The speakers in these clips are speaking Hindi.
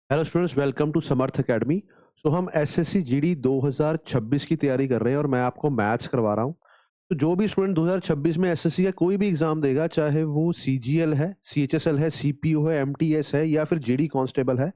Hello students, welcome to Samarth academy. So हम एसएससी जीडी 2026 की तैयारी कर रहे हैं और मैं आपको मैथ्स करवा रहा हूँ। तो जो भी स्टूडेंट 2026 में एसएससी का कोई भी एग्जाम देगा, चाहे वो सीजीएल है, सीएचएसएल है, सीपीओ है, एमटीएस है या फिर जीडी कांस्टेबल है,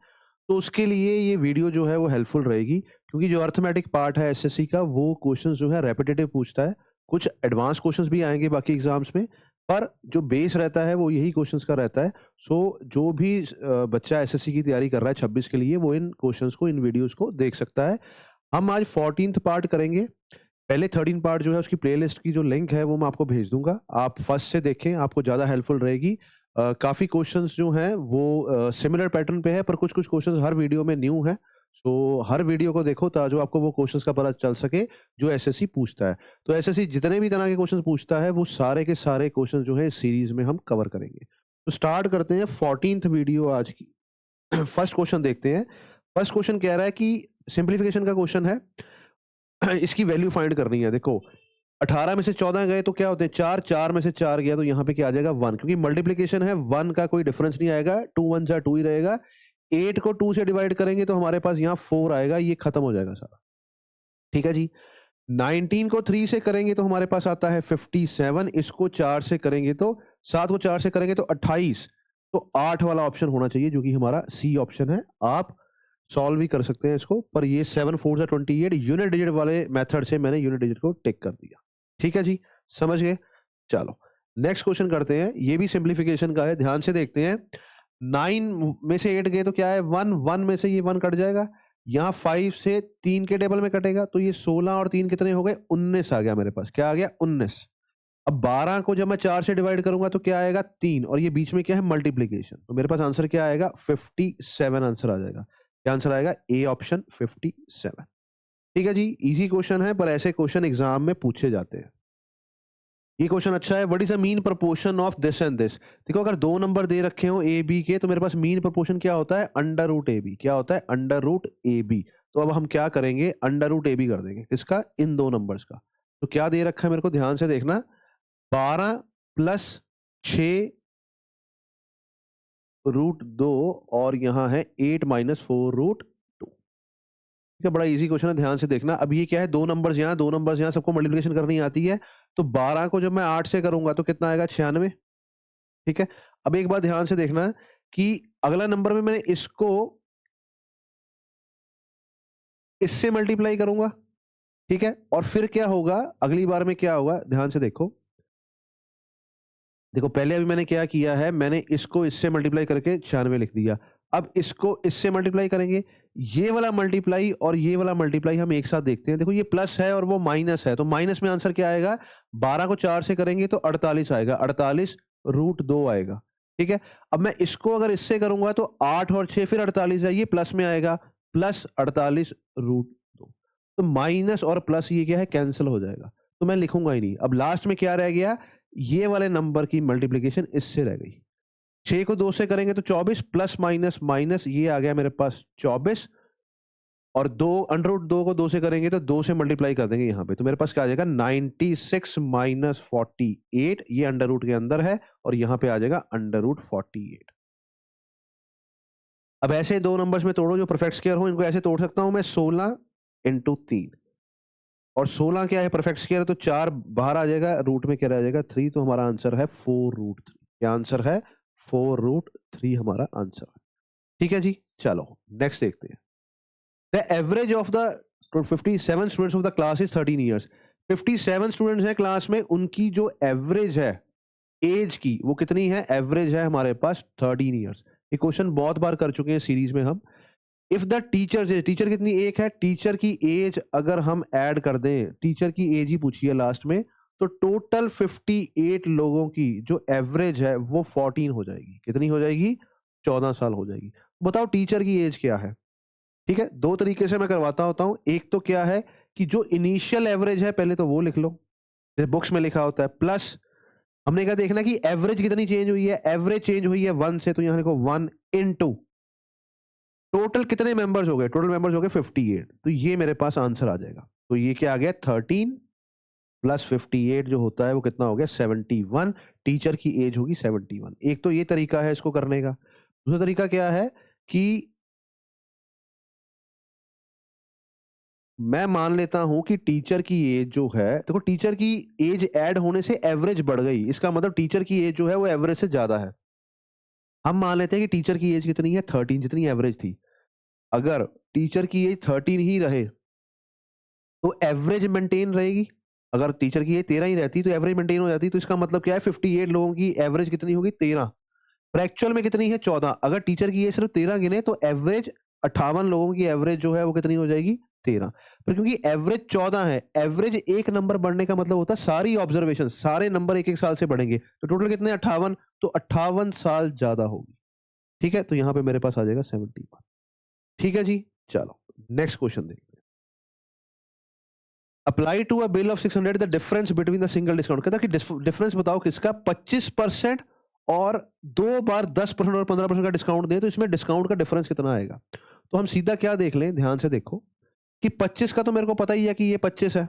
तो उसके लिए ये वीडियो जो है वो हेल्पफुल रहेगी। क्योंकि जो अर्थमेटिक पार्ट है एसएससी का, वो क्वेश्चन जो है रेपिटेटिव पूछता है। कुछ एडवांस क्वेश्चंस भी आएंगे बाकी एग्जाम्स में, पर जो बेस रहता है वो यही क्वेश्चंस का रहता है। सो जो भी बच्चा एसएससी की तैयारी कर रहा है 26 के लिए, वो इन क्वेश्चंस को, इन वीडियोस को देख सकता है। हम आज 14th पार्ट करेंगे। पहले 13 पार्ट जो है उसकी प्लेलिस्ट की जो लिंक है वो मैं आपको भेज दूंगा, आप फर्स्ट से देखें, आपको ज़्यादा हेल्पफुल रहेगी। काफ़ी क्वेश्चंस जो हैं वो सिमिलर पैटर्न पे है, पर कुछ कुछ क्वेश्चंस हर वीडियो में न्यू है। सो हर वीडियो को देखो ताकि आपको वो क्वेश्चंस का पता चल सके जो एसएससी पूछता है। तो एसएससी जितने भी तरह के क्वेश्चंस पूछता है वो सारे के सारे क्वेश्चंस जो है इस सीरीज में हम कवर करेंगे। तो स्टार्ट करते हैं 14th वीडियो आज की। फर्स्ट क्वेश्चन देखते हैं। फर्स्ट क्वेश्चन कह रहा है कि सिंप्लीफिकेशन का क्वेश्चन है। इसकी वैल्यू फाइंड करनी है। देखो, 18 में से 14 गए तो क्या होते हैं, 4, 4 में से 4 गया तो यहाँ पे क्या आ जाएगा, 1। क्योंकि मल्टीप्लीकेशन है, 1 का कोई डिफरेंस नहीं आएगा, 2 1 जा 2 ही रहेगा। 8 को 2 से डिवाइड करेंगे तो हमारे पास यहाँ 4 आएगा, ये खत्म हो जाएगा सारा। ठीक है जी। 19 को 3 से करेंगे तो हमारे पास आता है 57। इसको 4 से करेंगे तो 7 को 4 से करेंगे तो 28। तो 8 वाला ऑप्शन होना चाहिए, जो कि हमारा सी ऑप्शन है। आप सॉल्व भी कर सकते हैं इसको, पर ये 7 4 28 यूनिट डिजिट वाले मेथड से मैंने यूनिट डिजिट को टिक कर दिया। ठीक है जी, समझ गए। चलो नेक्स्ट क्वेश्चन करते हैं। ये भी सिंप्लीफिकेशन का है, ध्यान से देखते हैं। 9 में से 8 गए तो क्या है, 1। 1 में से ये 1 कट जाएगा। यहाँ 5 से 3 के टेबल में कटेगा तो ये 16 और 3 कितने हो गए, 19 आ गया मेरे पास। क्या आ गया, 19। अब 12 को जब मैं 4 से डिवाइड करूंगा तो क्या आएगा, 3। और ये बीच में क्या है, मल्टीप्लीकेशन। तो मेरे पास आंसर क्या आएगा, 57 आंसर आ जाएगा। क्या आंसर आएगा, ए ऑप्शन 57। ठीक है जी, इजी क्वेश्चन है, पर ऐसे क्वेश्चन एग्जाम में पूछे जाते हैं। ये क्वेश्चन अच्छा है। What is the mean proportion of this and this. देखो, अगर दो नंबर दे रखे हो ए बी के, तो मेरे पास मीन प्रोपोर्शन क्या होता है, अंडर रूट ए बी। क्या होता है, अंडर रूट ए बी। तो अब हम क्या करेंगे, अंडर रूट ए बी कर देंगे। किसका, इन दो नंबर्स का। तो क्या दे रखा है मेरे को, ध्यान से देखना। 12 प्लस 6 रूट 2, और यहाँ है 8 माइनस 4 रूट 2। ठीक है, बड़ा इजी क्वेश्चन है, ध्यान से देखना। अब ये क्या है, दो नंबर्स यहाँ, दो नंबर्स यहाँ, सबको मल्टीप्लिकेशन करनी आती है। तो 12 को जब मैं 8 से करूंगा तो कितना आएगा, 96। ठीक है। अब एक बात ध्यान से देखना कि अगला नंबर में मैंने इसको इससे मल्टीप्लाई करूंगा। ठीक है, और फिर क्या होगा, अगली बार में क्या होगा, ध्यान से देखो। देखो, पहले अभी मैंने क्या किया है, मैंने इसको इससे मल्टीप्लाई करके 96 लिख दिया। अब इसको इससे मल्टीप्लाई करेंगे। ये वाला मल्टीप्लाई और ये वाला मल्टीप्लाई हम एक साथ देखते हैं। देखो, ये प्लस है और वो माइनस है, तो माइनस में आंसर क्या आएगा, 12 को 4 से करेंगे तो 48 आएगा। 48 रूट 2 आएगा। ठीक है। अब मैं इसको अगर इससे करूंगा तो 8 और 6 फिर 48 है, ये प्लस में आएगा, प्लस 48 रूट 2। तो माइनस और प्लस ये क्या है, कैंसिल हो जाएगा, तो मैं लिखूंगा ही नहीं। अब लास्ट में क्या रह गया, ये वाले नंबर की मल्टीप्लिकेशन इससे रह गई। 6 को 2 से करेंगे तो 24, प्लस माइनस माइनस, ये आ गया मेरे पास 24। और 2 अंडर रूट 2 को 2 से करेंगे तो 2 से मल्टीप्लाई कर देंगे यहाँ पे, तो मेरे पास क्या आ जाएगा, 96 माइनस 48। ये अंडर रूट के अंदर है और यहाँ पे आ जाएगा अंडर रूट 48। अब ऐसे दो नंबर्स में तोड़ो जो परफेक्ट स्क्वायर हो, इनको ऐसे तोड़ सकता हूं मैं, 16 इंटू 3। और 16 क्या है, परफेक्ट स्क्वायर है, तो 4 बाहर आ जाएगा, रूट में क्या रह जाएगा, 3। तो हमारा आंसर है 4 रूट 3। क्या आंसर है, 4 रूट 3 हमारा आंसर है। ठीक है जी, चलो नेक्स्ट देखते हैं। The average of the 57 students of the class is 13 years. 57 students हैं क्लास में, उनकी जो एवरेज है एज की, वो कितनी है, एवरेज है हमारे पास 13 ईयर्स। ये क्वेश्चन बहुत बार कर चुके हैं सीरीज में हम। If the teacher age, teacher कितनी, एक है, टीचर की एज अगर हम ऐड कर दें, टीचर की एज ही पूछी है लास्ट में, तो टोटल 58 लोगों की जो एवरेज है वो 14 हो जाएगी। कितनी हो जाएगी, 14 साल हो जाएगी। बताओ टीचर की एज क्या है। ठीक है, दो तरीके से मैं करवाता होता हूं। एक तो क्या है कि जो इनिशियल एवरेज है पहले तो वो लिख लो, जैसे बुक्स में लिखा होता है, प्लस हमने क्या देखना कि एवरेज कितनी चेंज हुई है, एवरेज चेंज हुई है 1 से, तो यहां लिखो 1 इनटू टोटल कितने मेंबर्स हो गए, टोटल मेंबर्स हो गए 58। तो ये मेरे पास आंसर आ जाएगा। तो ये क्या आ गया, 13 प्लस 58 जो होता है वो कितना हो गया, 71। टीचर की एज होगी 71। एक तो ये तरीका है इसको करने का। दूसरा तरीका क्या है कि मैं मान लेता हूं कि टीचर की एज जो है, देखो टीचर की एज ऐड होने से एवरेज बढ़ गई, इसका मतलब टीचर की एज जो है वो एवरेज से ज्यादा है। हम मान लेते हैं कि टीचर की एज कितनी है, 13, जितनी एवरेज थी। अगर टीचर की एज 13 ही रहे तो एवरेज मेंटेन रहेगी। अगर टीचर की एज 13 ही रहती तो एवरेज मेंटेन हो जाती, तो इसका मतलब क्या है, 58 लोगों की एवरेज कितनी होगी, 13। पर एक्चुअल में कितनी है, 14। अगर टीचर की एज सिर्फ 13 गिने तो एवरेज 58 लोगों की एवरेज जो है वो कितनी हो जाएगी, 13। पर क्योंकि एवरेज 14 है, एवरेज एक नंबर बढ़ने का मतलब होता है सारी ऑब्जर्वेशन, सारे नंबर एक एक साल से बढ़ेंगे, तो टोटल कितने, 58, तो 58 साल ज्यादा होगी। ठीक है, तो यहाँ पे मेरे पास आ जाएगा 71। ठीक है जी, चलो नेक्स्ट क्वेश्चन देखते हैं। Apply to a bill of 600 the difference between the single discount, कहता है कि डिफरेंस बताओ किसका, 25% और 2 बार 10% और 15% का डिस्काउंट दे, तो इसमें डिस्काउंट का डिफरेंस कितना आएगा। तो हम सीधा क्या देख लें, ध्यान से देखो कि 25 का तो मेरे को पता ही है कि ये 25 है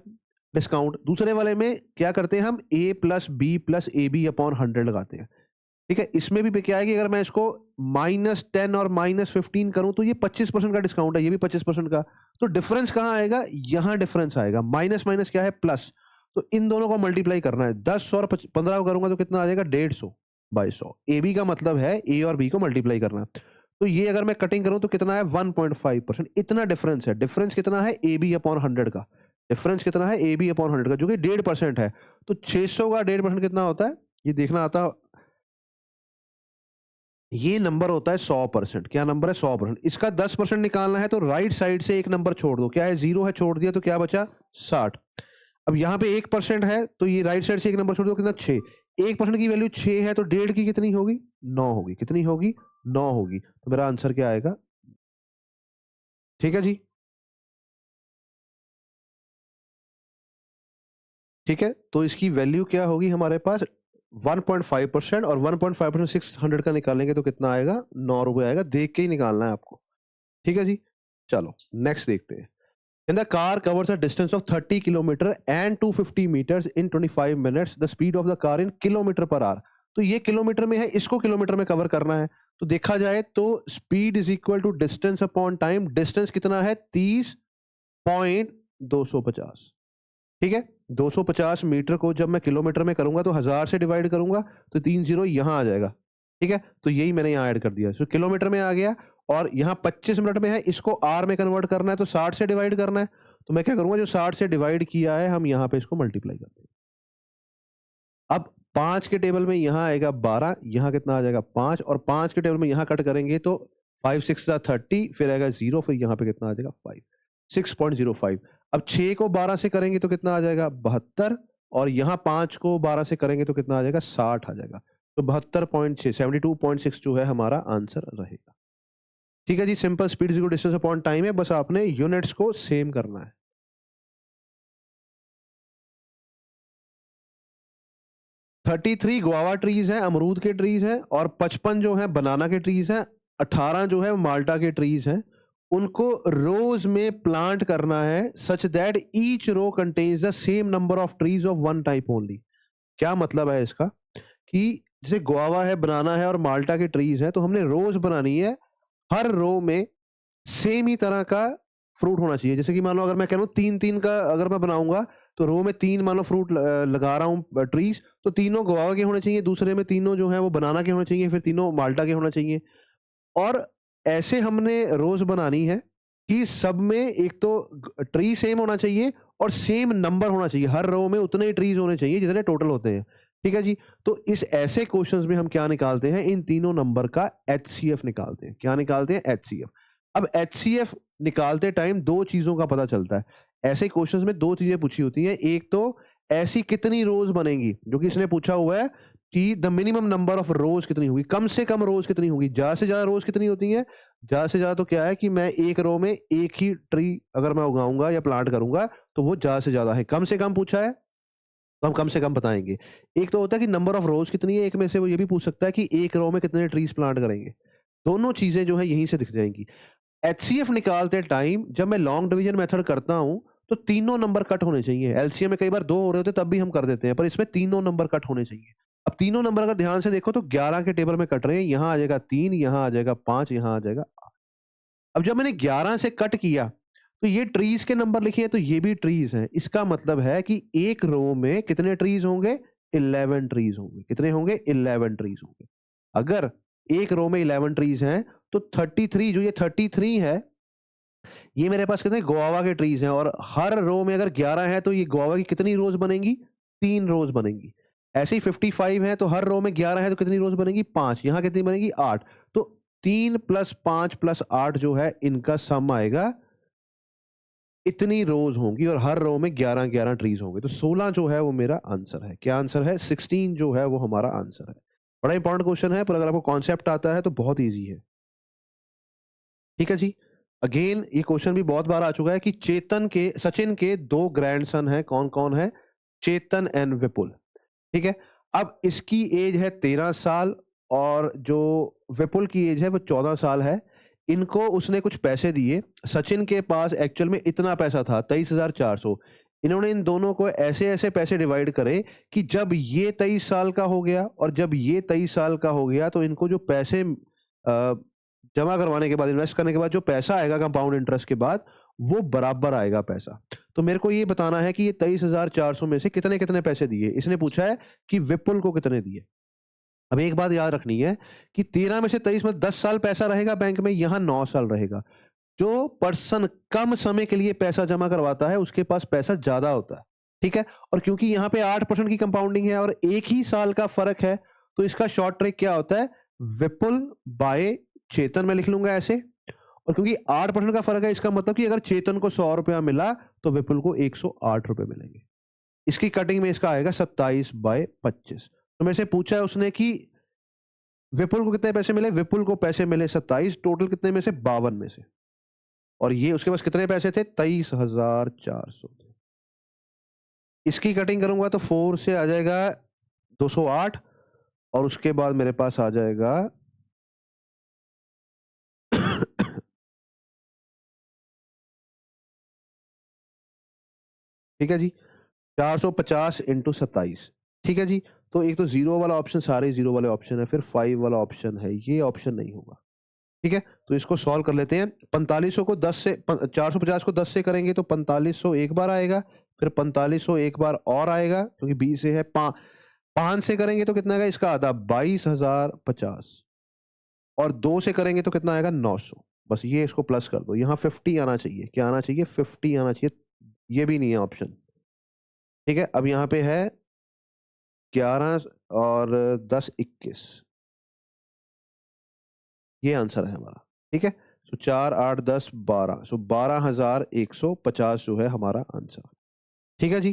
डिस्काउंट। दूसरे वाले में क्या करते हैं, हम a plus B plus A B upon 100 लगाते हैं। ठीक है, इसमें भी क्या है कि अगर मैं इसको -10 और -15 करूं तो ये 25% का डिस्काउंट है, ये भी 25% का। तो डिफरेंस कहाँ आएगा, यहां डिफरेंस आएगा। माइनस माइनस क्या है, प्लस। तो इन दोनों को मल्टीप्लाई करना है, 10 और 15 को करूंगा तो कितना आ जाएगा, 150 बाई 100। ए बी का मतलब है ए और बी को मल्टीप्लाई करना। तो ये अगर मैं कटिंग करूं तो कितना है, 1.5%। इतना डिफरेंस है। डिफरेंस कितना है, ए बी अपॉन 100 का। डिफरेंस कितना है, ए बी अपॉन 100 का, जो कि 1.5% है। तो 600 का 1.5% कितना होता है, ये देखना आता, ये नंबर होता है 100%। क्या नंबर है, 100%। इसका 10% निकालना है तो राइट साइड से एक नंबर छोड़ दो, क्या है, 0 है, छोड़ दिया तो क्या बचा, 60। अब यहाँ पे 1% है तो ये राइट साइड से एक नंबर छोड़ दो, कितना, 6। 1% की वैल्यू 6 है तो 1.5 की कितनी होगी, 9 होगी। कितनी होगी, 9 होगी। तो मेरा आंसर क्या आएगा। ठीक है जी, ठीक है, तो इसकी वैल्यू क्या होगी हमारे पास, 1.5%, और 1.5% 600 का निकालेंगे तो कितना आएगा, 9 रुपए आएगा। देख के ही निकालना है आपको। ठीक है जी, चलो नेक्स्ट देखते हैं। And the car covers a distance of 30 kilometer and 250 meters in 25 minutes. The speed of the car in kilometer per hour. तो ये किलोमीटर में है, इसको किलोमीटर में कवर करना है। तो देखा जाए तो speed is equal to distance upon time. Distance कितना है, 30.250। ठीक है, 250 मीटर को जब मैं किलोमीटर में करूंगा तो 1000 से डिवाइड करूंगा तो 3 जीरो यहाँ आ जाएगा। ठीक है, तो यही मैंने यहाँ ऐड कर दिया, तो किलोमीटर में आ गया। और यहाँ 25 मिनट में है, इसको आर में कन्वर्ट करना है तो 60 से डिवाइड करना है। तो मैं क्या करूंगा, जो 60 से डिवाइड किया है हम यहाँ पे इसको मल्टीप्लाई कर देंगे। अब 5 के टेबल में यहाँ आएगा 12, यहाँ कितना आ जाएगा 5, और 5 के टेबल में यहाँ कट करेंगे तो 5 6 30, फिर आएगा 0, फिर यहाँ पे कितना आ जाएगा 5, 6.05। अब 6 को 12 से करेंगे तो कितना आ जाएगा 72, और यहाँ 5 को 12 से करेंगे तो कितना आ जाएगा 60 आ जाएगा। तो 72.6, 72.6 जो है हमारा आंसर रहेगा। ठीक है जी, simple. Speed equal distance upon time है, बस आपने यूनिट्स को सेम करना है। 33 गुआवा ट्रीज हैं, अमरूद के ट्रीज हैं, और 55 जो है बनाना के ट्रीज हैं, 18 जो है माल्टा के ट्रीज हैं। उनको रोज में प्लांट करना है such that each row contains the same number of trees of one type only. क्या मतलब है इसका, कि जैसे गुआवा है, बनाना है और माल्टा के ट्रीज हैं, तो हमने रोज बनानी है, हर रो में सेम ही तरह का फ्रूट होना चाहिए। जैसे कि मान लो अगर मैं कह रहा हूँ 3-3 का अगर मैं बनाऊंगा, तो रो में 3 मान लो फ्रूट लगा रहा हूँ ट्रीज, तो तीनों गुआवा के होने चाहिए, दूसरे में तीनों जो है वो बनाना के होने चाहिए, फिर तीनों माल्टा के होना चाहिए। और ऐसे हमने रोज बनानी है कि सब में एक तो ट्री सेम होना चाहिए और सेम नंबर होना चाहिए, हर रो में उतने ही ट्रीज होने चाहिए जितने टोटल होते हैं। ठीक है जी, तो इस ऐसे क्वेश्चंस में हम क्या निकालते हैं, इन तीनों नंबर का एचसीएफ निकालते हैं। क्या निकालते हैं, एचसीएफ। अब एचसीएफ निकालते टाइम दो चीजों का पता चलता है। ऐसे क्वेश्चंस में दो चीजें पूछी होती हैं, एक तो ऐसी कितनी रोज बनेंगी, जो कि इसने पूछा हुआ है कि द मिनिमम नंबर ऑफ रोज कितनी होगी, कम से कम रोज कितनी होगी। ज्यादा से ज्यादा रोज कितनी होती है, ज्यादा से ज्यादा तो क्या है कि मैं एक रो में एक ही ट्री अगर मैं उगाऊंगा या प्लांट करूंगा तो वो ज्यादा से ज्यादा है। कम से कम पूछा है तो हम कम से कम बताएंगे। एक तो होता है कि नंबर ऑफ रोज कितनी है, एक में से वो ये भी पूछ सकता है कि एक रो में कितने ट्रीज प्लांट करेंगे। दोनों चीजें जो है यहीं से दिख जाएंगी। एचसीएफ निकालते टाइम जब मैं लॉन्ग डिवीजन मेथड करता हूं तो तीनों नंबर कट होने चाहिए। एलसीएम में कई बार 2 हो रहे होते तब भी हम कर देते हैं, पर इसमें तीनों नंबर कट होने चाहिए। अब तीनों नंबर अगर ध्यान से देखो तो 11 के टेबल में कट रहे हैं, यहां आ जाएगा 3, यहां आ जाएगा 5, यहां आ जाएगा 8। अब जब मैंने 11 से कट किया तो ये ट्रीज के नंबर लिखे हैं तो ये भी ट्रीज हैं। इसका मतलब है कि एक रो में कितने ट्रीज होंगे? 11 ट्रीज होंगे। कितने होंगे? 11 ट्रीज होंगे। अगर एक रो में 11 ट्रीज हैं तो 33, जो ये 33 है, ये मेरे पास कितने गुआवा के ट्रीज हैं, और हर रो में अगर 11 है तो ये गुआवा की कितनी रोज बनेंगी? 3 रोज बनेंगी। ऐसे ही 55 है तो हर रो में 11 है तो कितनी रोज बनेगी? 5। यहाँ कितनी बनेगी? 8। तो 3 + 5 + 8 जो है इनका सम आएगा, इतनी रोज होंगी, और हर रो में 11-11 ट्रीज होंगे। तो 16 जो है वो मेरा आंसर है। क्या आंसर है? 16 जो है वो हमारा आंसर है। बड़ा इंपॉर्टेंट क्वेश्चन है, पर अगर आपको कॉन्सेप्ट आता है तो बहुत ईजी है। ठीक है जी। अगेन ये क्वेश्चन भी बहुत बार आ चुका है कि सचिन के 2 ग्रैंडसन हैं। कौन-कौन है? चेतन एंड विपुल। ठीक है। अब इसकी एज है 13 साल और जो विपुल की एज है वो 14 साल है। इनको उसने कुछ पैसे दिए। सचिन के पास एक्चुअल में इतना पैसा था 23,400। इन्होंने इन दोनों को ऐसे-ऐसे पैसे डिवाइड करे कि जब ये 23 साल का हो गया और जब ये 23 साल का हो गया तो इनको जो पैसे जमा करवाने के बाद, इन्वेस्ट करने के बाद जो पैसा आएगा कंपाउंड इंटरेस्ट के बाद, वो बराबर आएगा पैसा। तो मेरे को ये बताना है कि ये 23,400 में से कितने-कितने पैसे दिए। इसने पूछा है कि विपुल को कितने दिए। अब एक बात याद रखनी है कि 13 में से 23 में 10 साल पैसा रहेगा बैंक में, यहाँ 9 साल रहेगा। जो पर्सन कम समय के लिए पैसा जमा करवाता है उसके पास पैसा ज्यादा होता है। ठीक है। और क्योंकि यहाँ पे 8% की कंपाउंडिंग है और एक ही साल का फर्क है, तो इसका शॉर्ट ट्रिक क्या होता है? विपुल बाय चेतन में लिख लूंगा ऐसे। और क्योंकि 8% का फर्क है, इसका मतलब कि अगर चेतन को 100 रुपया मिला तो विपुल को 108 रुपए मिलेंगे। इसकी कटिंग में इसका आएगा 27/25। तो मेरे से पूछा है उसने कि विपुल को कितने पैसे मिले? विपुल को पैसे मिले 27, टोटल कितने में से? 52 में से। और ये उसके पास कितने पैसे थे? 23,400 थे। इसकी कटिंग करूंगा तो 4 से आ जाएगा 208, और उसके बाद मेरे पास आ जाएगा ठीक है जी, 450 इंटू 27। ठीक है जी। तो एक तो जीरो वाला ऑप्शन, सारे जीरो वाले ऑप्शन है, फिर 5 वाला ऑप्शन है, ये ऑप्शन नहीं होगा। ठीक है। तो इसको सॉल्व कर लेते हैं। 4500 को 10 से 450 को 10 से करेंगे तो 4500 एक बार आएगा, फिर 4500 एक बार और आएगा क्योंकि 20 से है। 5 से करेंगे तो कितना आएगा? इसका आधा 22,050, और 2 से करेंगे तो कितना आएगा? 900। बस ये इसको प्लस कर दो। यहाँ 50 आना चाहिए। क्या आना चाहिए? 50 आना चाहिए। ये भी नहीं है ऑप्शन। ठीक है। अब यहाँ पे है 11 और 10 21, ये आंसर है हमारा। ठीक है। सो 4 8 10 12, सो 12,150 जो है हमारा आंसर। ठीक है जी।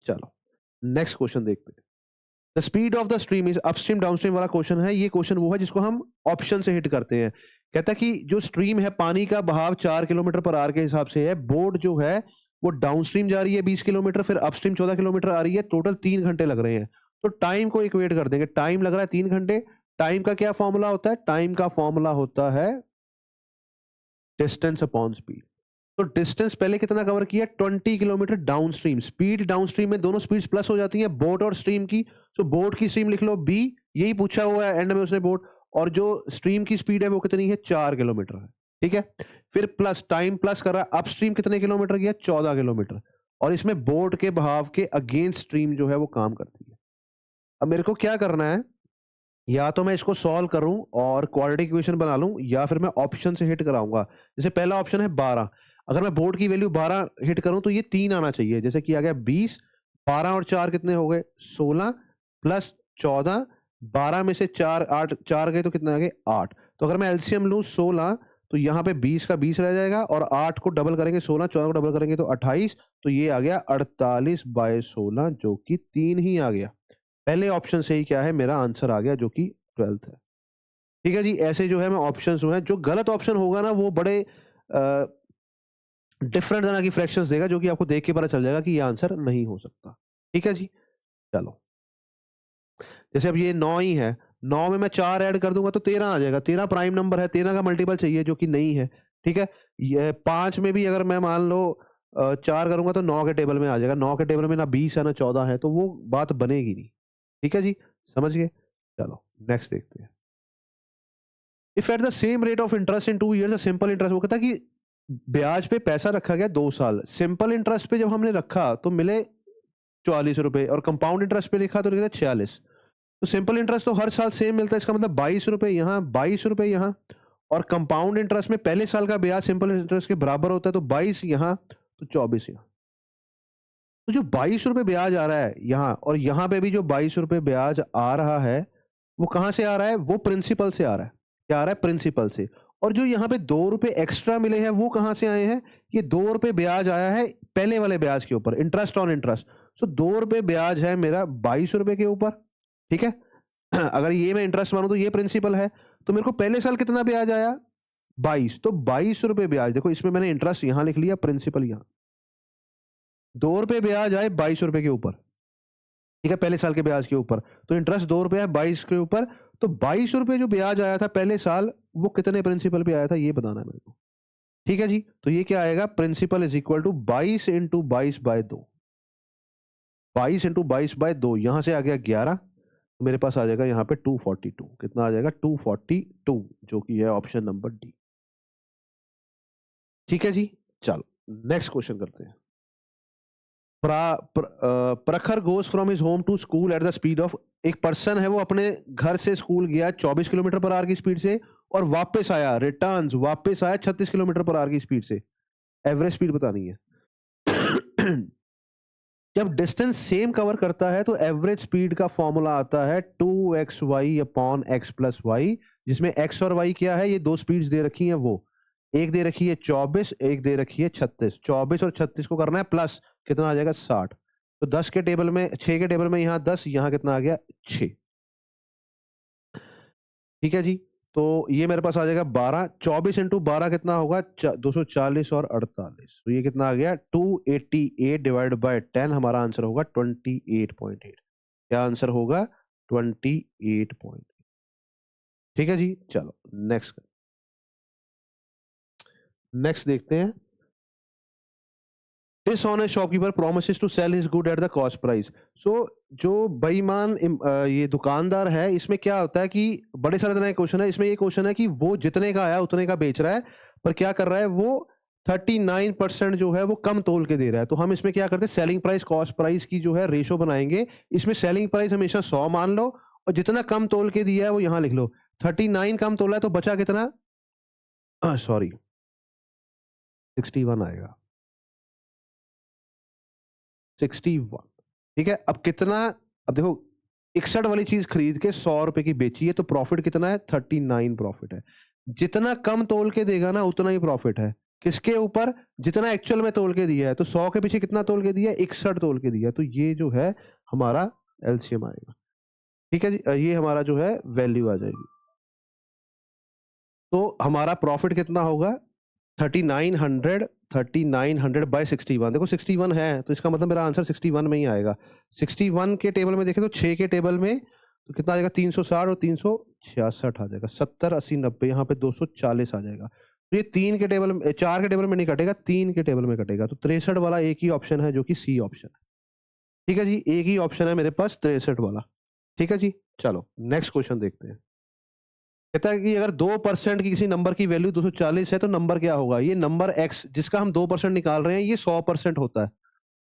चलो नेक्स्ट क्वेश्चन देखते हैं। The speed of the stream is upstream downstream वाला क्वेश्चन है। ये क्वेश्चन वो है जिसको हम ऑप्शन से हिट करते हैं। कहता है कि जो स्ट्रीम है, पानी का बहाव 4 किलोमीटर पर आवर के हिसाब से है। बोट जो है वो डाउनस्ट्रीम जा रही है 20 किलोमीटर, फिर अपस्ट्रीम 14 किलोमीटर आ रही है। टोटल 3 घंटे लग रहे हैं। तो टाइम को इक्वेट कर देंगे। टाइम लग रहा है 3 घंटे। टाइम का क्या फॉर्मूला होता है? टाइम का फॉर्मूला होता है डिस्टेंस अपॉन स्पीड। तो डिस्टेंस पहले कितना कवर किया? 20 किलोमीटर डाउनस्ट्रीम। स्पीड डाउनस्ट्रीम में दोनों स्पीड्स प्लस हो जाती है, बोट और स्ट्रीम की। सो बोट की स्ट्रीम लिख लो बी, यही पूछा हुआ है एंड में उसने, बोट। और जो स्ट्रीम की स्पीड है वो कितनी है? 4 किलोमीटर है। ठीक है। फिर प्लस, टाइम प्लस कर रहा है। अपस्ट्रीम कितने किलोमीटर गया? 14 किलोमीटर। और इसमें बोट के बहाव के अगेंस्ट स्ट्रीम जो है वो काम करती है। अब मेरे को क्या करना है? या तो मैं इसको सॉल्व करूं और क्वाड्रेटिक इक्वेशन बना लूं, या फिर मैं ऑप्शन से हिट कराऊंगा। जैसे पहला ऑप्शन है 12, अगर मैं बोर्ड की वैल्यू 12 हिट करूं तो ये 3 आना चाहिए। जैसे कि आ गया 20, 12 और 4 कितने हो गए? 16 प्लस 14, 12 में से 4 8 4 गए तो कितने आ गए? 8। तो अगर मैं एलसीएम लूं 16, तो यहाँ पे 20 का 20 रह जाएगा, और 8 को डबल करेंगे 16, 14 को डबल करेंगे तो 28। तो ये आ गया 48/16, जो कि 3 ही आ गया। पहले ऑप्शन से ही क्या है? मेरा आंसर आ गया, जो कि 12th है। ठीक है जी। ऐसे जो है मैं ऑप्शन जो है, जो गलत ऑप्शन होगा ना वो बड़े डिफरेंट तरह की फ्रैक्शंस देगा, जो कि आपको देख के पता चल जाएगा कि ये आंसर नहीं हो सकता। ठीक है जी। चलो, जैसे अब ये 9 ही है, 9 में मैं 4 ऐड कर दूंगा तो 13 आ जाएगा। 13 प्राइम नंबर है, 13 का मल्टीपल चाहिए जो कि नहीं है। ठीक है। ये 5 में भी अगर मैं मान लो 4 करूंगा तो 9 के टेबल में आ जाएगा। 9 के टेबल में ना 20 है ना 14 है, तो वो बात बनेगी नहीं। ठीक है जी। समझ गए। चलो नेक्स्ट देखते हैं। If at the same rate of interest in 2 years, simple interest, वो कहता है कि ब्याज पे पैसा रखा गया 2 साल, सिंपल इंटरेस्ट पे जब हमने रखा तो मिले 44 रुपए और कंपाउंड इंटरेस्ट पे लिखा तो लिखा 46। तो सिंपल इंटरेस्ट तो हर साल सेम मिलता है, इसका मतलब 22 रुपए यहाँ, 22 रुपए यहाँ, और कंपाउंड इंटरेस्ट में पहले साल का ब्याज सिंपल इंटरेस्ट के बराबर होता है, तो 22 यहाँ, तो 24 यहाँ। तो जो 22 रुपए ब्याज आ रहा है यहाँ, और यहाँ पे भी जो 22 रुपए ब्याज आ रहा है, वो कहाँ से आ रहा है? वो प्रिंसिपल से आ रहा है। क्या आ रहा है? प्रिंसिपल से। और जो यहाँ पे 2 रुपए एक्स्ट्रा मिले हैं, वो कहाँ से आए हैं? ये 2 रुपए ब्याज आया है पहले वाले ब्याज के ऊपर, इंटरेस्ट ऑन इंटरेस्ट। सो 2 रुपए ब्याज है मेरा 22 रुपए के ऊपर, ठीक है? अगर ये मैं इंटरेस्ट मानूं तो ये प्रिंसिपल है, तो मेरे को पहले साल कितना ब्याज आया? 22। तो 22 रुपए ब्याज, देखो इसमें मैंने इंटरेस्ट यहां लिख लिया, प्रिंसिपल यहां। 2 रुपए ब्याज आए 22 रुपए के ऊपर, ठीक है, पहले साल के ब्याज के ऊपर। तो इंटरेस्ट 2 रुपए है 22 के ऊपर, तो 22 रुपए जो ब्याज आया था पहले साल, वो कितने प्रिंसिपल पे आया था, ये बताना है मेरे को। ठीक है जी, तो ये क्या आएगा? Principal is equal to 22 into 22/2। 22 into 22/2, यहां से आ गया 11, मेरे पास आ जाएगा यहाँ पे 242। कितना आ जाएगा? 242, जो कि है ऑप्शन नंबर डी। ठीक है जी, चलो नेक्स्ट क्वेश्चन करते हैं। Prakhar goes from his home to school at the speed of, एक पर्सन है वो अपने घर से स्कूल गया 24 किलोमीटर पर आवर की स्पीड से, और वापस आया, रिटर्न्स वापस आया 36 किलोमीटर पर आवर की स्पीड से। एवरेज स्पीड बतानी है। जब डिस्टेंस सेम कवर करता है तो एवरेज स्पीड का फॉर्मूला आता है 2xy upon x plus y, जिसमें x और y क्या है? ये दो स्पीड्स दे रखी हैं, वो एक दे रखी है 24, एक दे रखी है 36। 24 और 36 को करना है प्लस, कितना आ जाएगा? 60। तो 10 के टेबल में, 6 के टेबल में यहाँ 10, यहाँ कितना आ गया? 6। ठीक है जी, तो ये मेरे पास आ जाएगा 12। 24 इंटू 12 कितना होगा? 240 और 48। तो ये कितना आ गया? 288 डिवाइड बाय 10, हमारा आंसर होगा 28.8। क्या आंसर होगा? 28. ठीक है जी, चलो नेक्स्ट देखते हैं। Dishonest shopkeeper promises to sell his good at the cost price. So जो बेईमान ये दुकानदार है, इसमें क्या होता है कि बड़े सारे तरह के क्वेश्चन है। इसमें ये क्वेश्चन है कि वो जितने का आया उतने का बेच रहा है, पर क्या कर रहा है वो 39% जो है वो कम तोल के दे रहा है। तो हम इसमें क्या करते हैं, सेलिंग प्राइस कॉस्ट प्राइस की जो है रेशो बनाएंगे। इसमें सेलिंग प्राइस हमेशा 100 मान लो, और जितना कम तोल के दिया है वो यहाँ लिख लो। 39 कम तोला है, तो बचा कितना? सॉरी 61 आएगा, 61। ठीक है, अब कितना? अब देखो 61 वाली चीज खरीद के 100 रुपए की बेची है, तो प्रॉफिट कितना है? 39 प्रॉफिट है। जितना कम तोल के देगा ना, उतना ही प्रॉफिट है। किसके ऊपर? जितना एक्चुअल में तोल के दिया है। तो 100 के पीछे कितना तोल के दिया है? 61 तोल के दिया है। तो ये जो है हमारा एलसीएम आएगा। ठीक है जी, ये हमारा जो है वैल्यू आ जाएगी। तो हमारा प्रॉफिट कितना होगा? 3900 बाय 61। देखो 61 है, तो इसका मतलब मेरा आंसर 61 में ही आएगा। 61 के टेबल में देखें तो 6 के टेबल में तो कितना आ जाएगा? 360 और 366 आ जाएगा। 70 80 90, यहाँ पे 240 आ जाएगा। तो ये 3 के टेबल में, 4 के टेबल में नहीं कटेगा, 3 के टेबल में कटेगा। तो 63 वाला एक ही ऑप्शन है, जो कि सी ऑप्शन है। ठीक है जी, एक ही ऑप्शन है मेरे पास 63 वाला। ठीक है जी, चलो नेक्स्ट क्वेश्चन देखते हैं। कहता है कि अगर 2% की किसी नंबर की वैल्यू 240 है, तो नंबर क्या होगा? ये नंबर x जिसका हम 2% निकाल रहे हैं, ये 100% होता है।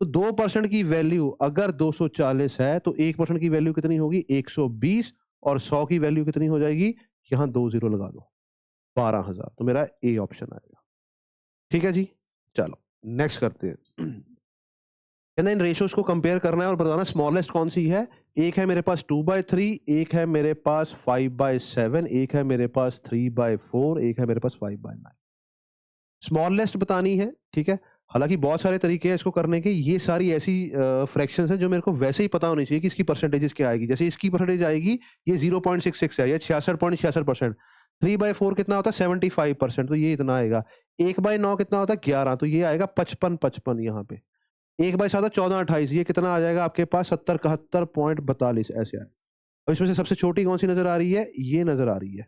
तो 2% की वैल्यू अगर 240 है, तो 1% की वैल्यू कितनी होगी? 120, और 100 की वैल्यू कितनी हो जाएगी? यहाँ 2 जीरो लगा दो, 12,000। तो मेरा ए ऑप्शन आएगा। ठीक है जी, चलो नेक्स्ट करते हैं। इन रेशियोज को कंपेयर करना है और बताना स्मॉलेस्ट कौन सी है। एक है मेरे पास 2/3, एक है मेरे पास 5/7, एक है मेरे पास 3/4, एक है मेरे पास 5/9। स्मॉलेस्ट बतानी है, ठीक है। हालांकि बहुत सारे तरीके हैं इसको करने के। ये सारी ऐसी फ्रैक्शंस हैं जो मेरे को वैसे ही पता होनी चाहिए कि इसकी परसेंटेजेस क्या आएगी। जैसे इसकी परसेंटेज आएगी, ये 0.66 है, ये 66.66%। 3/4 कितना होता है? 75%, तो ये इतना आएगा। 1/9 कितना होता है? 11, तो ये आएगा 55 यहाँ पे। 1/7 14 28, ये कितना आ जाएगा आपके पास? 70 71.42 ऐसे आएगा। अब इसमें से सबसे छोटी कौन सी नजर आ रही है? ये नजर आ रही है,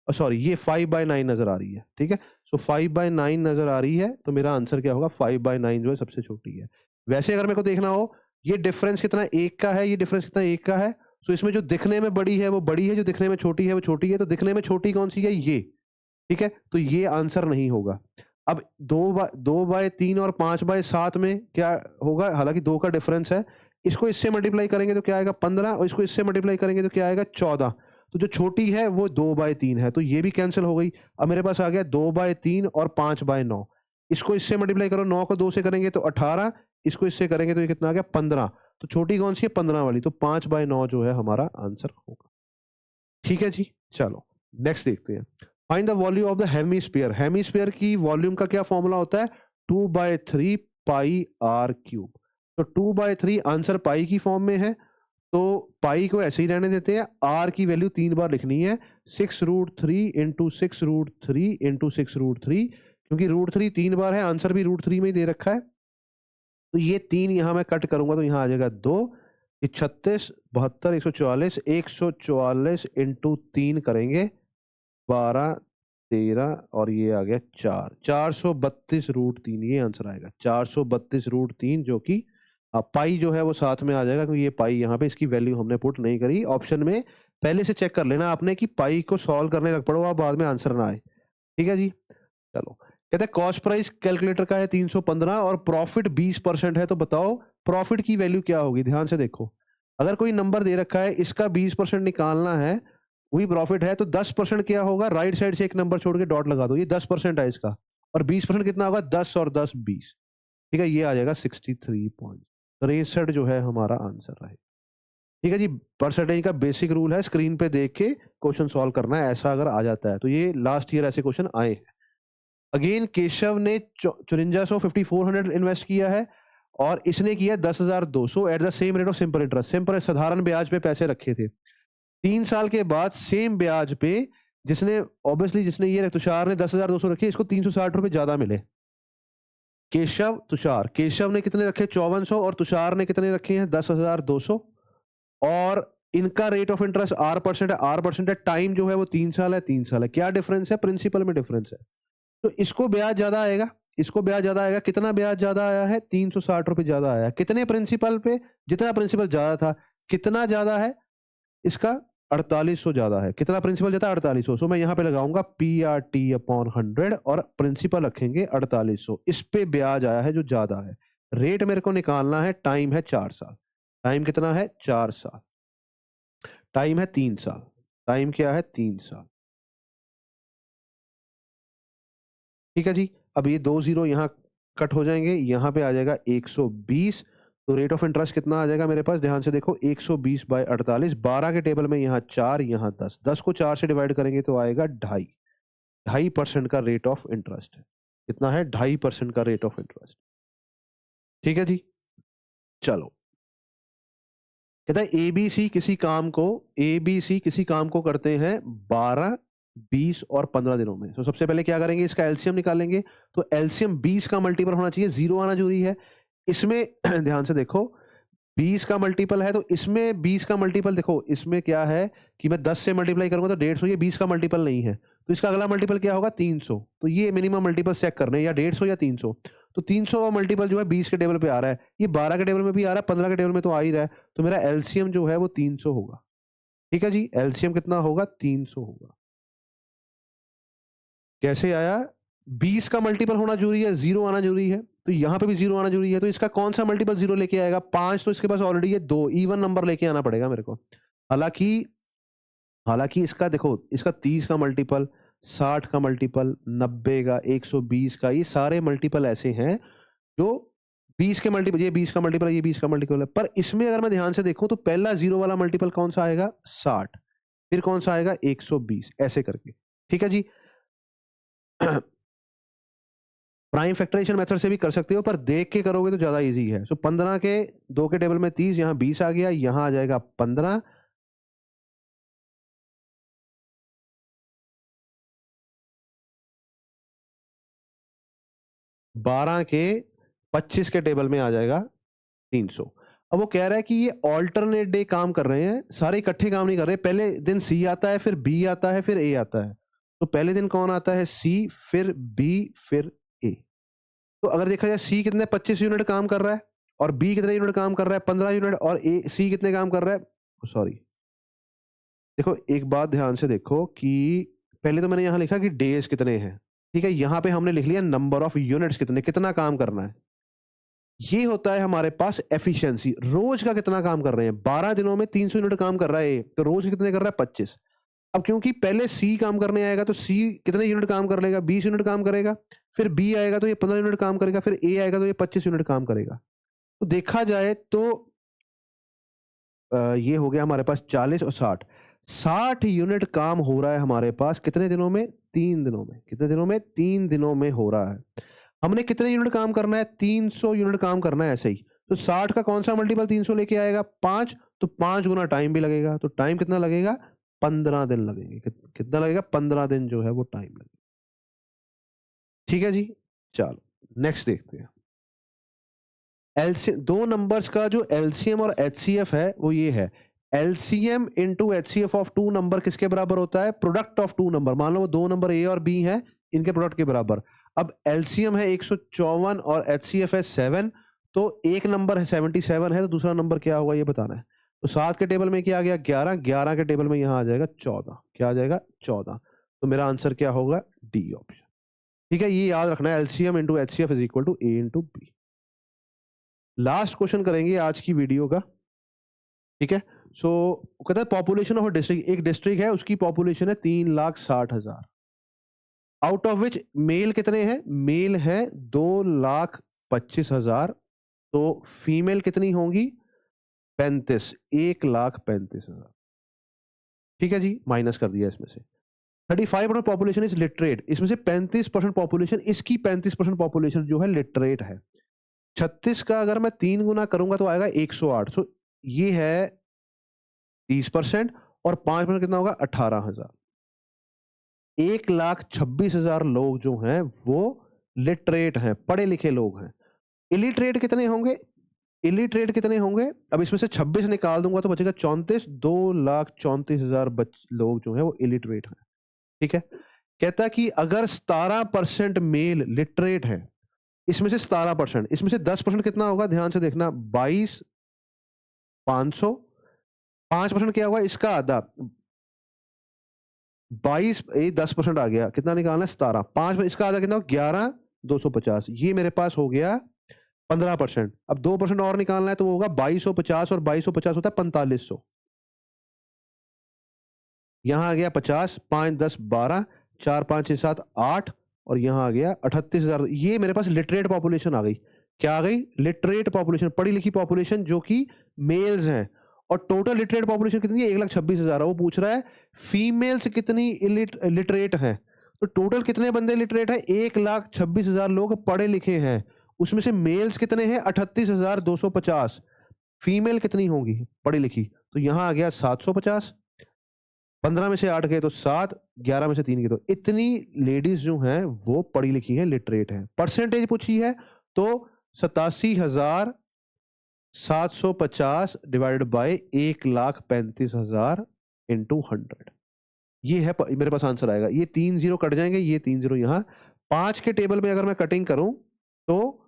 सॉरी ये 5/9 नजर आ रही है। ठीक है, सो 5/9 नजर आ रही है, तो मेरा आंसर क्या होगा? 5/9 जो है सबसे छोटी है। वैसे अगर मेरे को देखना हो, ये डिफरेंस कितना एक का है, ये डिफरेंस कितना एक का है, सो इसमें जो दिखने में बड़ी है वो बड़ी है, जो दिखने में छोटी है वो छोटी है। तो दिखने में छोटी कौन सी है? ये। ठीक है, तो ये आंसर नहीं होगा। अब 2/3 और 5/7 में क्या होगा, हालांकि 2 का डिफरेंस है, इसको इससे मल्टीप्लाई करेंगे तो क्या आएगा 15 और इसको इससे मल्टीप्लाई करेंगे तो क्या आएगा 14। तो जो छोटी है वो 2/3 है, तो ये भी कैंसिल हो गई। अब मेरे पास आ गया 2/3 और 5/9। इसको इससे मल्टीप्लाई करो, 9 को 2 से करेंगे तो 18, इसको इससे करेंगे तो ये कितना आ गया 15। तो छोटी कौन सी है 15 वाली, तो 5/9 जो है हमारा आंसर होगा। ठीक है जी, चलो नेक्स्ट देखते हैं। Find the volume of the hemisphere. Hemisphere की वॉल्यूम का क्या फॉर्मूला होता है, 2/3 पाई आर क्यूब। तो 2/3 आंसर पाई की फॉर्म में है, तो पाई को ऐसे ही रहने देते हैं। आर की वैल्यू 3 बार लिखनी है, 6√3 इंटू 6√3 इंटू 6√3, क्योंकि √3 3 बार है, आंसर भी √3 में ही दे रखा है। तो ये 3 यहां मैं कट करूंगा तो यहां आ जाएगा 2, ये 36, 72, 144, 144 इंटू 3 करेंगे 12, 13 और ये आ गया 4, 432√3 ये आंसर आएगा। 432√3 जो कि पाई जो है वो साथ में आ जाएगा, क्योंकि ये पाई यहाँ पे इसकी वैल्यू हमने पुट नहीं करी ऑप्शन में। पहले से चेक कर लेना आपने कि पाई को सॉल्व करने लग पड़ो, आप बाद में आंसर ना आए। ठीक है जी, चलो। कहते हैं कॉस्ट प्राइस कैलकुलेटर का है 315 और प्रॉफिट 20% है, तो बताओ प्रॉफिट की वैल्यू क्या होगी। ध्यान से देखो, अगर कोई नंबर दे रखा है, इसका 20% निकालना है, वही प्रॉफिट है, तो 10% क्या होगा, राइट साइड से एक नंबर छोड़ के डॉट लगा दो, ये 10% है इसका, और 20% कितना होगा 10 और 10 20। ठीक है, ये आ जाएगा 63.63 जो है हमारा आंसर रहेगा। ठीक है जी, परसेंटेज का बेसिक रूल है, स्क्रीन पे देख के क्वेश्चन सॉल्व करना है, ऐसा अगर आ जाता है तो। ये लास्ट ईयर ऐसे क्वेश्चन आए हैं। अगेन केशव ने 5400 इन्वेस्ट किया है और इसने किया 10,200 at the same rate of simple interest. Simple साधारण ब्याज पे पैसे रखे थे। 3 साल के बाद सेम ब्याज पे जिसने ऑब्वियसली जिसने ये तुषार ने 10,200 रखे, इसको 360 रुपए ज्यादा मिले। केशव तुषार, केशव ने कितने रखे 5400 और तुषार ने कितने रखे हैं 10,200, और इनका रेट ऑफ इंटरेस्ट R% है, R% है, टाइम जो है वो 3 साल है, 3 साल है। क्या डिफरेंस है, प्रिंसिपल में डिफरेंस है, तो इसको ब्याज ज्यादा आएगा, इसको ब्याज ज्यादा आएगा। कितना ब्याज ज्यादा आया है 360 रुपए ज्यादा आया। कितने प्रिंसिपल पे, जितना प्रिंसिपल ज्यादा था, कितना ज्यादा है इसका 4800 ज्यादा है। कितना प्रिंसिपल ज्यादा 4800, सो मैं यहाँ पे लगाऊंगा PRT/100 और प्रिंसिपल रखेंगे 4800। इस पे ब्याज आया है जो ज्यादा है। रेट मेरे को निकालना है, टाइम है 4 साल। टाइम कितना है 4 साल, टाइम है 3 साल, टाइम क्या है 3 साल। ठीक है जी, अब ये 2 जीरो यहाँ कट हो जाएंगे, यहाँ पे आ जाएगा 120। तो रेट ऑफ इंटरेस्ट कितना आ जाएगा मेरे पास, ध्यान से देखो 120/48, 12 के टेबल में यहाँ 4 यहाँ 10, 10 को 4 से डिवाइड करेंगे तो आएगा 2.5% का रेट ऑफ इंटरेस्ट है। कितना है 2.5% का रेट ऑफ इंटरेस्ट। ठीक है जी, चलो। कहता है एबीसी किसी काम को करते हैं 12, 20 और 15 दिनों में। तो सबसे पहले क्या करेंगे, इसका एलसीएम निकालेंगे। तो एलसीएम 20 का मल्टीपल होना चाहिए, 0 आना जरूरी है इसमें। ध्यान से देखो 20 का मल्टीपल है, तो इसमें 20 का मल्टीपल देखो, इसमें क्या है कि मैं 10 से मल्टीप्लाई करूंगा तो 150, ये 20 का मल्टीपल नहीं है, तो इसका अगला मल्टीपल क्या होगा 300। तो ये मिनिमम मल्टीपल चेक करने, या 150 या 300। तो 300 का मल्टीपल जो है 20 के टेबल पे आ रहा है, ये 12 के टेबल में भी आ रहा है, 15 के टेबल में तो आ ही रहा है, तो मेरा एलसीएम जो है वो 300 होगा। ठीक है जी, एलसीएम कितना होगा 300 होगा। कैसे आया, 20 का मल्टीपल होना जरूरी है, 0 आना जरूरी है, तो यहां पे भी 0 आना जरूरी है। तो इसका कौन सा मल्टीपल 0 लेके आएगा, 5, तो इसके पास ऑलरेडी है 2, इवन नंबर लेके आना पड़ेगा मेरे को। हालांकि हालांकि इसका देखो, इसका 30 का मल्टीपल, 60 का मल्टीपल, 90 का, 120 का, ये सारे मल्टीपल ऐसे हैं जो 20 के मल्टीपल, ये 20 का मल्टीपल है, ये 20 का मल्टीपल है। पर इसमें अगर मैं ध्यान से देखूं तो पहला 0 वाला मल्टीपल कौन सा आएगा 60, फिर कौन सा आएगा 120, ऐसे करके। ठीक है जी, प्राइम फैक्टराइजेशन मेथड से भी कर सकते हो, पर देख के करोगे तो ज्यादा इजी है। सो 15 के 2 के टेबल में 30, यहाँ 20 आ गया, यहाँ आ जाएगा 15, 12 के 25 के टेबल में आ जाएगा 300। अब वो कह रहा है कि ये ऑल्टरनेट डे काम कर रहे हैं, सारे इकट्ठे काम नहीं कर रहे। पहले दिन सी आता है, फिर बी आता है, फिर ए आता है। तो पहले दिन कौन आता है सी, फिर बी, फिर ए। तो अगर देखा जाए सी कितने 25 यूनिट काम कर रहा है, और बी कितने यूनिट काम कर रहा है 15 यूनिट, और ए सी कितने काम कर रहा है, सॉरी देखो एक बात ध्यान से देखो कि पहले तो मैंने यहां लिखा कि डेज कितने हैं, ठीक है, यहाँ पे हमने लिख लिया नंबर ऑफ यूनिट्स कितने, कितना काम करना है। ये होता है हमारे पास एफिशिएंसी, रोज का कितना काम कर रहे हैं। 12 दिनों में 300 यूनिट काम कर रहा है ए, तो रोज कितने कर रहा है 25। अब क्योंकि पहले सी काम करने आएगा तो सी कितने यूनिट काम कर लेगा, 20 यूनिट काम करेगा। फिर बी आएगा तो ये 15 यूनिट काम करेगा। फिर ए आएगा तो ये 25 यूनिट काम करेगा। तो देखा जाए तो ये हो गया हमारे पास 40 और 60। 60 यूनिट काम हो रहा है हमारे पास कितने दिनों में, 3 दिनों में। कितने दिनों में, 3 दिनों में हो रहा है। हमने कितने यूनिट काम करना है, 300 यूनिट काम करना है ऐसे ही। तो 60 का कौन सा मल्टीपल 300 लेके आएगा, 5। तो 5 गुना टाइम भी लगेगा। तो टाइम कितना लगेगा, 15 दिन लगेंगे। कितना लगेगा, 15 दिन जो है वो टाइम लगेगा। ठीक है जी, चलो नेक्स्ट देखते हैं। दो नंबर्स का जो एलसीएम और एचसीएफ है वो ये है। LCM into HCF of two number किसके बराबर होता है, प्रोडक्ट ऑफ टू नंबर। मान लो वो दो नंबर ए और बी हैं, इनके प्रोडक्ट के बराबर। अब एलसीएम है 154 और एचसीएफ है 7। तो एक नंबर है 77 है, तो दूसरा नंबर क्या होगा ये बताना है। तो 7 के टेबल में क्या आ गया, 11। 11 के टेबल में यहाँ आ जाएगा 14। क्या आ जाएगा, 14। तो मेरा आंसर क्या होगा, डी ऑप्शन। ठीक है, ये याद रखना है, LCM into HCF is equal to A into B. Last question करेंगे आज की वीडियो का। ठीक है, सो कहता है पॉपुलेशन ऑफ डिस्ट्रिक्ट। एक डिस्ट्रिक्ट है, उसकी पॉपुलेशन है 3,60,000। आउट ऑफ विच मेल कितने हैं, मेल है 2,25,000। तो फीमेल कितनी होंगी, 35। 1,35,000। ठीक है जी, माइनस कर दिया इसमें से। 35% पॉपुलेशन इज लिटरेट। इसमें से 35% पॉपुलेशन, इसकी 35% पॉपुलेशन जो है लिटरेट है। 36 का अगर मैं 3 गुना करूंगा तो आएगा 108। सो ये है 30%। और 5% कितना होगा, 18,000। 1,26,000 लोग जो हैं वो लिटरेट हैं, पढ़े लिखे लोग हैं। इलिटरेट कितने होंगे, इलिटरेट कितने होंगे, अब इसमें से 26 निकाल दूंगा तो बचेगा 34। 2,34,000 लोग जो है वो इलिटरेट हैं। ठीक है, कहता कि अगर 17% मेल लिटरेट है, इसमें से 17%, इसमें से 10% कितना होगा, ध्यान से देखना, 22,500। 5% क्या होगा, इसका आधा, 22, 10% आ गया, कितना निकालना है, 17। 5 इसका आधा कितना, 11,250। ये मेरे पास हो गया 15%। अब 2% और निकालना है तो वो होगा 2,250। और 2,250 होता है 4,500। यहां आ गया 50, 5, 10, 12, 4, 5, 6, 7, 8। और यहां आ गया 38,000। ये मेरे पास लिटरेट पॉपुलेशन आ गई। क्या आ गई, लिटरेट पॉपुलेशन, पढ़ी लिखी पॉपुलेशन जो कि मेल्स हैं। और टोटल लिटरेट पॉपुलेशन कितनी है, 1,26,000। वो पूछ रहा है फीमेल्स कितनी लिटरेट हैं। तो टोटल कितने बंदे लिटरेट हैं, 1,26,000 लोग पढ़े लिखे हैं। उसमें से मेल्स कितने हैं, 38,250। फीमेल कितनी होंगी पढ़ी लिखी, तो यहां आ गया 750। 15 में से 8 गए तो 7, 11 में से 3 गए तो इतनी लेडीज जो हैं वो पढ़ी लिखी हैं, लिटरेट हैं। परसेंटेज पूछी है तो 87,750 डिवाइडेड बाय 1,35,000 इंटू 100। ये है मेरे पास आंसर आएगा। ये 3 जीरो कट जाएंगे, ये 3 जीरो यहाँ। 5 के टेबल में अगर मैं कटिंग करूं तो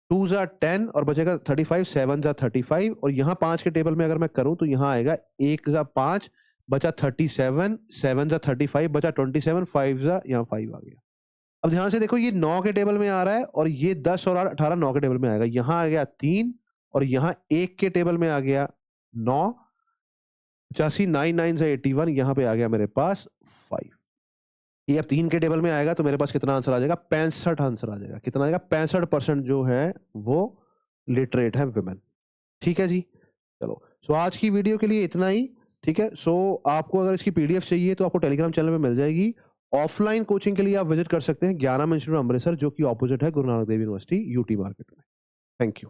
2 जा 10 और बचेगा 35, 7 जा 35। और यहाँ 5 के टेबल में अगर मैं करूं तो यहाँ आएगा 1 जा 5 बचा 37, 7 जा 35 बचा 27, 5 जा यहाँ 5 आ गया। अब ध्यान से देखो, ये 9 के टेबल में आ रहा है और ये 10 और 8, 18, 9 के टेबल में आएगा। यहाँ आ गया 3 और यहाँ 1 के टेबल में आ गया 9। 85, 9, 9 से 81, यहाँ पे आ गया मेरे पास 5। ये अब 3 के टेबल में आएगा तो मेरे पास कितना आंसर आ जाएगा, 65 आंसर आ जाएगा। कितना आएगा, 65% जो है वो लिटरेट है विमेन। ठीक है जी, चलो। सो आज की वीडियो के लिए इतना ही। ठीक है, सो आपको अगर इसकी पीडीएफ चाहिए तो आपको टेलीग्राम चैनल में मिल जाएगी। ऑफलाइन कोचिंग के लिए आप विजिट कर सकते हैं ज्ञानम इंस्टीट्यूट अमृतसर, जो कि ऑपोजिट है Guru Nanak Dev university, UT market में। Thank you.